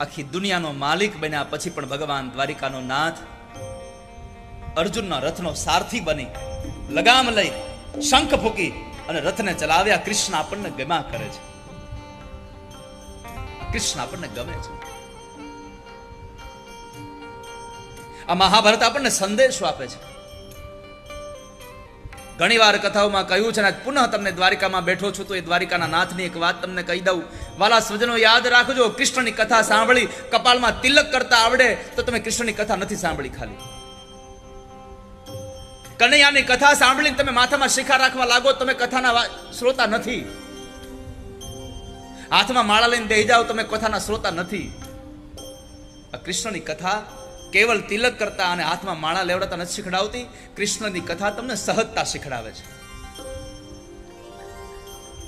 આખી દુનિયાનો માલિક બન્યા પછી પણ ભગવાન દ્વારિકાનો નાથ અર્જુનના રથનો સારથી બની લગામ લઈ શંખ ફૂકી અને રથને ચલાવ્યા. કૃષ્ણ આપણને ગમ્યા કરે છે, કૃષ્ણ આપણને ગમે છે. આ મહાભારત આપણને સંદેશો આપે છે. ઘણી વાર કથાઓમાં કહ્યું છે, પુનઃ તમને દ્વારિકામાં બેઠો છું તો એ દ્વારિકાના નાથની એક વાત તમને કહી દઉં. વાલા સ્વજનો, યાદ રાખજો, કૃષ્ણની કથા સાંભળી કપાળમાં તિલક કરતા આવડે તો તમે કૃષ્ણની કથા નથી સાંભળી. ખાલી કનૈયાની કથા સાંભળીને તમે માથામાં શિખા રાખવા લાગો, તમે કથાના શ્રોતા નથી. હાથમાં માળા લઈને બેહી જાઓ, તમે કથાના શ્રોતા નથી. આ કૃષ્ણની કથા કેવલ તિલક કરતા અને હાથમાં માળા લેવડાતા નથી શીખડાવતી. કૃષ્ણની કથા તમને સહજતા શીખડાવે છે.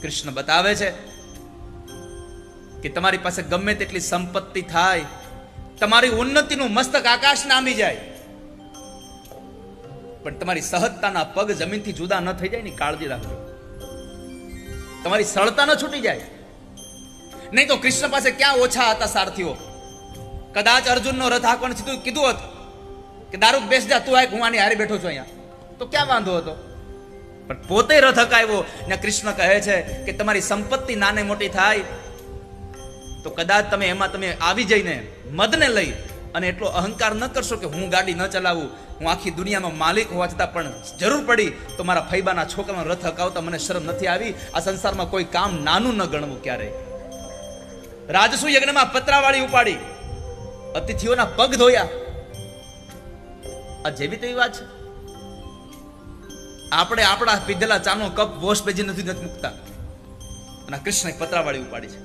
કૃષ્ણ બતાવે છે કે તમારી પાસે ગમે તેટલી સંપત્તિ થાય, તમારી ઉન્નતિનું મસ્તક આકાશને આંબી જાય, પણ તમારી સહજતાના પગ જમીનથી જુદા ન થઈ જાય ની કાળજી રાખજો. તમારી સરળતા ન છૂટી જાય. નહીં તો કૃષ્ણ પાસે ક્યાં ઓછા હતા સારથીઓ. કદાચ અર્જુનનો રથ હાંકવાનું કીધું હોત કે દારૂક બેસ જા, તું આય, હું આની હારે બેઠો છું અહીંયા, તો ક્યાં વાંધો હતો. પણ પોતે રથ હકાવ્યો ને કૃષ્ણ કહે છે કે તમારી સંપત્તિ નાની મોટી થાય તો કદાચ તમે એમાં તમે આવી જઈને મદને લઈ અને એટલો અહંકાર ન કરશો કે હું ગાડી ન ચલાવું, હું આખી દુનિયાનો માલિક હોવા છતાં પણ જરૂર પડી તો મારા ફૈબાના છોકરાનો રથ હકાવતા મને શરમ નથી આવી. આ સંસારમાં કોઈ કામ નાનું ન ગણવું ક્યારેય. રાજસુ યજ્ઞમાં પતરાવાળી ઉપાડી, અતિથિઓના પગ ધોયા. આ જેવી તેવી વાત છે. આપણે આપણા પીધેલા ચાનો કપ વોશ પેજી નથી મૂકતા અને કૃષ્ણ પતરાવાળી ઉપાડી છે.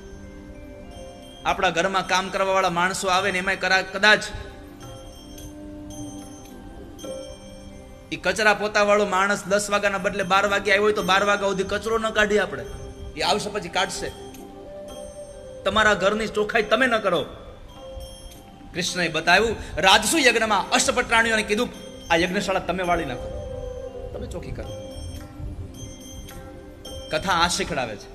આપણા ઘરમાં કામ કરવા વાળા માણસો આવે ને એમાં કદાચ એ કચરા પોતા વાળો માણસ 10 વાગ્યાના બદલે 12 વાગે આવ્યો હોય તો 12 વાગ્યા સુધી કચરો ન કાઢી આપણે, એ આવશે પછી કાઢશે. તમારા ઘરની ચોખ્ખાઈ તમે ન કરો. કૃષ્ણએ બતાવ્યું, રાજસુ યજ્ઞમાં અષ્ટપટ્રાણીઓને કીધું આ યજ્ઞશાળા તમે વાળી નાખો, તમે ચોખ્ખી કરો. કથા આ શીખડાવે છે,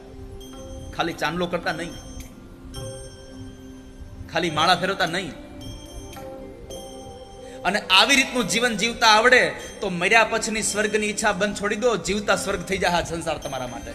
ખાલી ચાંદલો કરતા નહીં, ખાલી માળા ફેરવતા નહીં. અને આવી રીતનું જીવન જીવતા આવડે તો મર્યા પછીની સ્વર્ગની ઈચ્છા બંધ છોડી દો, જીવતા સ્વર્ગ થઈ જાય આ સંસાર તમારા માટે.